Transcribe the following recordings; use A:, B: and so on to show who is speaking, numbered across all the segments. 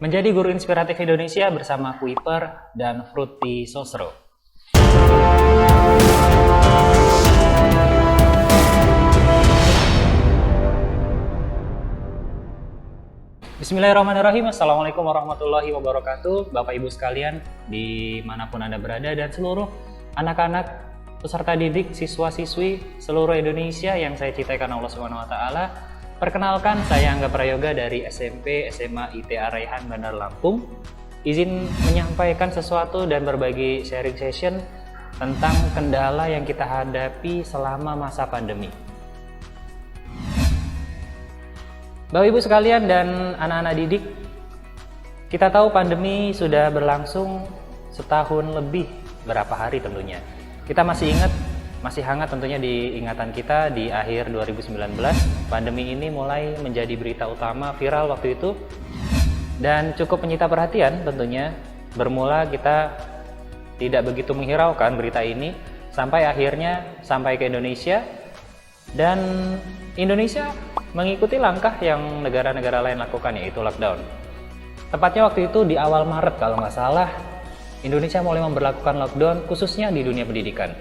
A: Menjadi guru inspiratif Indonesia bersama Kuiper dan Fruity Sosro. Bismillahirrahmanirrahim. Assalamualaikum warahmatullahi wabarakatuh. Bapak Ibu sekalian dimanapun Anda berada dan seluruh anak-anak peserta didik, siswa-siswi seluruh Indonesia yang saya cintakan Allah Subhanahu wa taala. Perkenalkan, saya Angga Prayoga dari SMP SMA ITA Raihan Bandar Lampung. Izin menyampaikan sesuatu dan berbagi sharing session tentang kendala yang kita hadapi selama masa pandemi. Bapak Ibu sekalian dan anak-anak didik, kita tahu pandemi sudah berlangsung setahun lebih, berapa hari tentunya. Kita masih ingat, masih hangat tentunya di ingatan kita di akhir 2019, pandemi ini mulai menjadi berita utama viral waktu itu dan cukup menyita perhatian tentunya. Bermula kita tidak begitu menghiraukan berita ini sampai akhirnya sampai ke Indonesia dan Indonesia mengikuti langkah yang negara-negara lain lakukan, yaitu lockdown. Tepatnya waktu itu di awal Maret kalau nggak salah, Indonesia mulai memberlakukan lockdown khususnya di dunia pendidikan.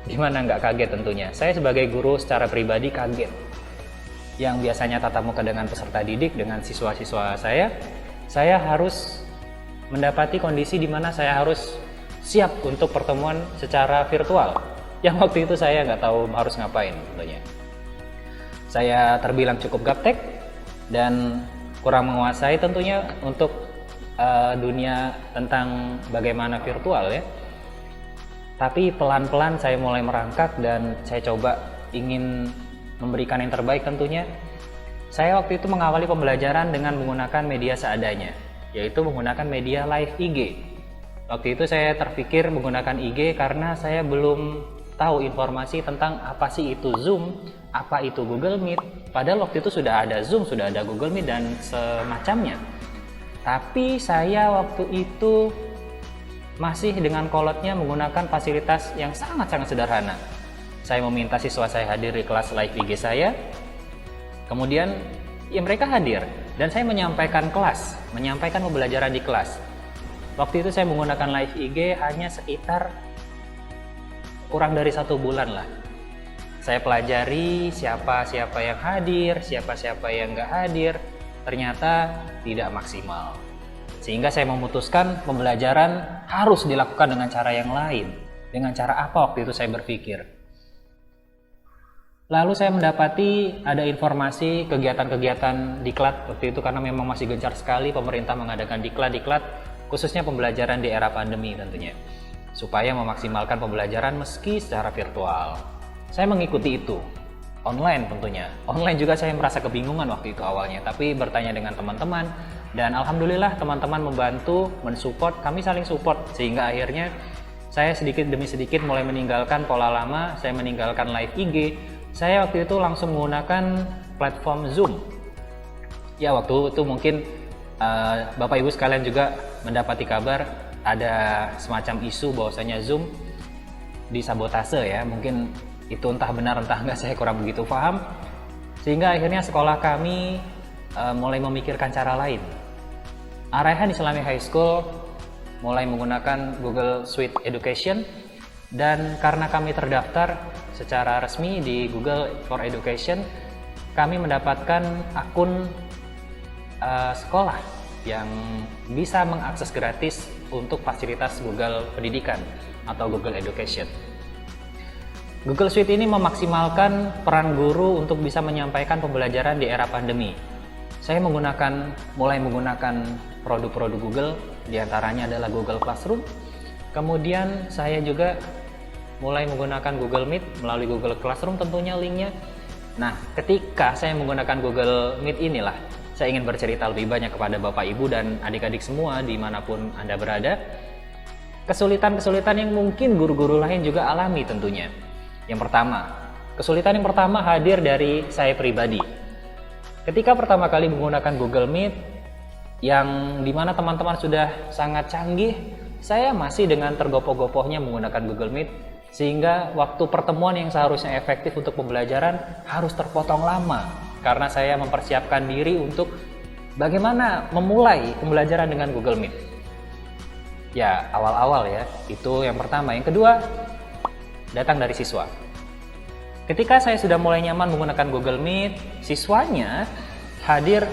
A: Gimana nggak kaget tentunya. Saya sebagai guru secara pribadi kaget. Yang biasanya tatap muka dengan peserta didik, dengan siswa-siswa saya harus mendapati kondisi di mana saya harus siap untuk pertemuan secara virtual. Yang waktu itu saya nggak tahu harus ngapain tentunya. Saya terbilang cukup gaptek dan kurang menguasai tentunya untuk dunia tentang bagaimana virtual ya. Tapi pelan-pelan saya mulai merangkak dan saya coba ingin memberikan yang terbaik tentunya. Saya waktu itu mengawali pembelajaran dengan menggunakan media seadanya, yaitu menggunakan media live IG. Waktu itu saya terpikir menggunakan IG karena saya belum tahu informasi tentang apa sih itu Zoom, apa itu Google Meet. Padahal waktu itu sudah ada Zoom, sudah ada Google Meet dan semacamnya. Tapi saya waktu itu masih dengan kolotnya menggunakan fasilitas yang sangat-sangat sederhana. Saya meminta siswa saya hadir di kelas live IG saya. Kemudian ya mereka hadir dan saya menyampaikan pembelajaran di kelas. Waktu itu saya menggunakan live IG hanya sekitar kurang dari 1 bulan lah. Saya pelajari siapa yang hadir, siapa yang nggak hadir. Ternyata tidak maksimal. Sehingga saya memutuskan pembelajaran harus dilakukan dengan cara yang lain. Dengan cara apa waktu itu saya berpikir. Lalu saya mendapati ada informasi kegiatan-kegiatan diklat waktu itu karena memang masih gencar sekali pemerintah mengadakan diklat khususnya pembelajaran di era pandemi tentunya. Supaya memaksimalkan pembelajaran meski secara virtual. Saya mengikuti itu. Online tentunya. Online juga saya merasa kebingungan waktu itu awalnya. Tapi bertanya dengan teman-teman. Dan alhamdulillah teman-teman membantu, mensupport, kami saling support sehingga akhirnya saya sedikit demi sedikit mulai meninggalkan pola lama, saya meninggalkan live IG. Saya waktu itu langsung menggunakan platform Zoom. Ya waktu itu mungkin Bapak Ibu sekalian juga mendapati kabar ada semacam isu bahwasanya Zoom disabotase ya. Mungkin itu entah benar entah enggak, saya kurang begitu paham. Sehingga akhirnya sekolah kami mulai memikirkan cara lain. Raihan Islamic High School mulai menggunakan Google Suite Education dan karena kami terdaftar secara resmi di Google for Education, kami mendapatkan akun sekolah yang bisa mengakses gratis untuk fasilitas Google Pendidikan atau Google Education. Google Suite ini memaksimalkan peran guru untuk bisa menyampaikan pembelajaran di era pandemi. Saya mulai menggunakan produk-produk Google, diantaranya adalah Google Classroom. Kemudian saya juga mulai menggunakan Google Meet melalui Google Classroom tentunya linknya. Nah, ketika saya menggunakan Google Meet inilah, saya ingin bercerita lebih banyak kepada Bapak Ibu dan adik-adik semua dimanapun Anda berada. Kesulitan-kesulitan yang mungkin guru-guru lain juga alami tentunya. Kesulitan yang pertama hadir dari saya pribadi. Ketika pertama kali menggunakan Google Meet, yang dimana teman-teman sudah sangat canggih, saya masih dengan tergopoh-gopohnya menggunakan Google Meet, sehingga waktu pertemuan yang seharusnya efektif untuk pembelajaran harus terpotong lama, karena saya mempersiapkan diri untuk Bagaimana memulai pembelajaran dengan Google Meet? Ya, awal-awal ya, itu yang pertama. Yang kedua, datang dari siswa. Ketika saya sudah mulai nyaman menggunakan Google Meet, siswanya hadir.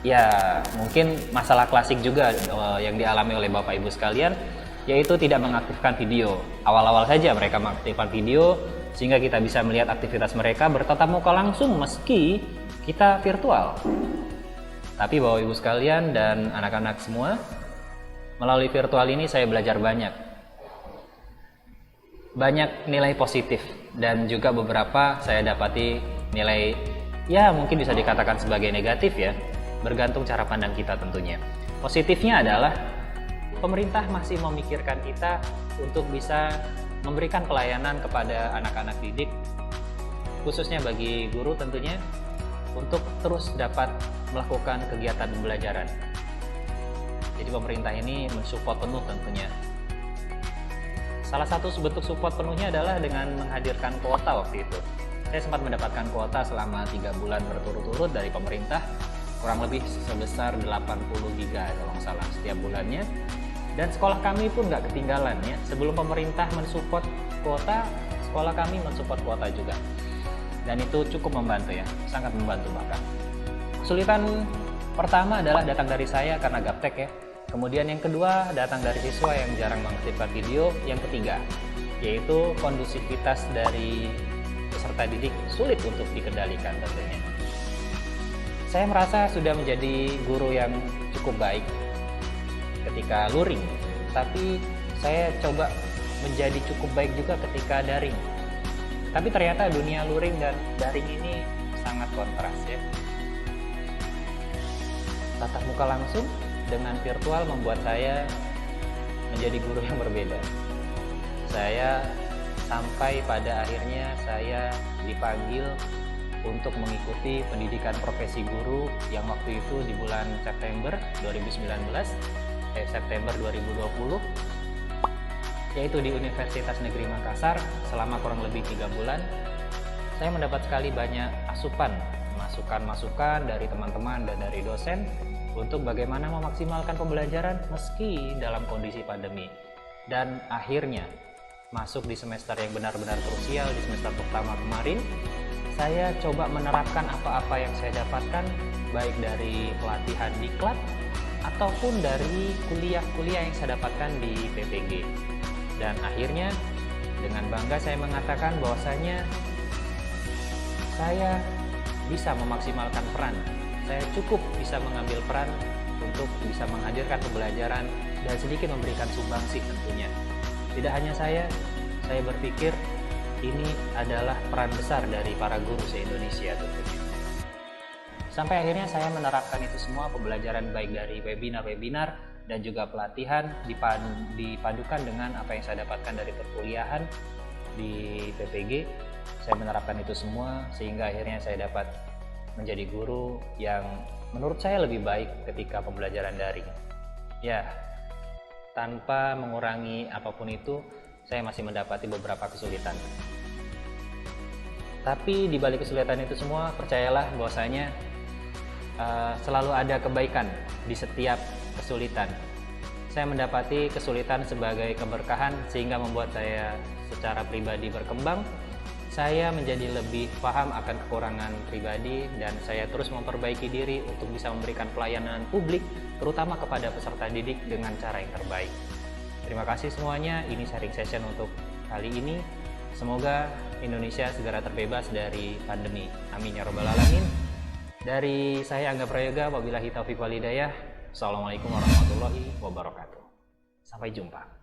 A: Ya, mungkin masalah klasik juga yang dialami oleh Bapak Ibu sekalian, yaitu tidak mengaktifkan video. Awal-awal saja mereka mengaktifkan video, sehingga kita bisa melihat aktivitas mereka bertatap muka langsung meski kita virtual. Tapi Bapak Ibu sekalian dan anak-anak semua, melalui virtual ini saya belajar banyak nilai positif, dan juga beberapa saya dapati nilai ya mungkin bisa dikatakan sebagai negatif ya, bergantung cara pandang kita tentunya. Positifnya adalah pemerintah masih memikirkan kita untuk bisa memberikan pelayanan kepada anak-anak didik, khususnya bagi guru tentunya, untuk terus dapat melakukan kegiatan pembelajaran. Jadi pemerintah ini mensupport penuh tentunya. Salah satu bentuk support penuhnya adalah dengan menghadirkan kuota waktu itu. Saya sempat mendapatkan kuota selama 3 bulan berturut-turut dari pemerintah, kurang lebih sebesar 80 GB kalau nggak salah setiap bulannya. Dan sekolah kami pun nggak ketinggalan ya. Sebelum pemerintah mensupport kuota, sekolah kami mensupport kuota juga. Dan itu cukup membantu ya, sangat membantu bahkan. Kesulitan pertama adalah datang dari saya karena gaptek ya. Kemudian yang kedua datang dari siswa yang jarang mengaktifkan video. Yang ketiga yaitu kondusivitas dari peserta didik sulit untuk dikendalikan tentunya. Saya merasa sudah menjadi guru yang cukup baik ketika luring, tapi saya coba menjadi cukup baik juga ketika daring. Tapi ternyata dunia luring dan daring ini sangat kontras ya. Tatap muka langsung dengan virtual membuat saya menjadi guru yang berbeda. Saya sampai pada akhirnya saya dipanggil untuk mengikuti pendidikan profesi guru yang waktu itu di bulan September 2019, September 2020, yaitu di Universitas Negeri Makassar. Selama kurang lebih 3 bulan, saya mendapat sekali banyak masukan dari teman-teman dan dari dosen untuk bagaimana memaksimalkan pembelajaran meski dalam kondisi pandemi. Dan akhirnya masuk di semester yang benar-benar krusial, di semester pertama kemarin, saya coba menerapkan apa-apa yang saya dapatkan, baik dari pelatihan diklat ataupun dari kuliah-kuliah yang saya dapatkan di PPG. Dan akhirnya dengan bangga saya mengatakan bahwasanya saya bisa memaksimalkan peran. Saya cukup bisa mengambil peran untuk bisa menghadirkan pembelajaran dan sedikit memberikan sumbangsih tentunya. Tidak hanya saya berpikir ini adalah peran besar dari para guru se-Indonesia tentunya. Sampai akhirnya saya menerapkan itu semua, pembelajaran baik dari webinar-webinar dan juga pelatihan dipadukan dengan apa yang saya dapatkan dari perkuliahan di PPG. Saya menerapkan itu semua sehingga akhirnya saya dapat menjadi guru yang menurut saya lebih baik ketika pembelajaran daring. Ya, tanpa mengurangi apapun itu, saya masih mendapati beberapa kesulitan. Tapi di balik kesulitan itu semua, percayalah bahwasanya selalu ada kebaikan di setiap kesulitan. Saya mendapati kesulitan sebagai keberkahan sehingga membuat saya secara pribadi berkembang. Saya menjadi lebih paham akan kekurangan pribadi dan saya terus memperbaiki diri untuk bisa memberikan pelayanan publik, terutama kepada peserta didik dengan cara yang terbaik. Terima kasih semuanya, ini sharing session untuk kali ini. Semoga Indonesia segera terbebas dari pandemi. Amin ya rabbal alamin. Dari saya Angga Prayoga, wabillahi taufiq wal hidayah. Assalamualaikum warahmatullahi wabarakatuh. Sampai jumpa.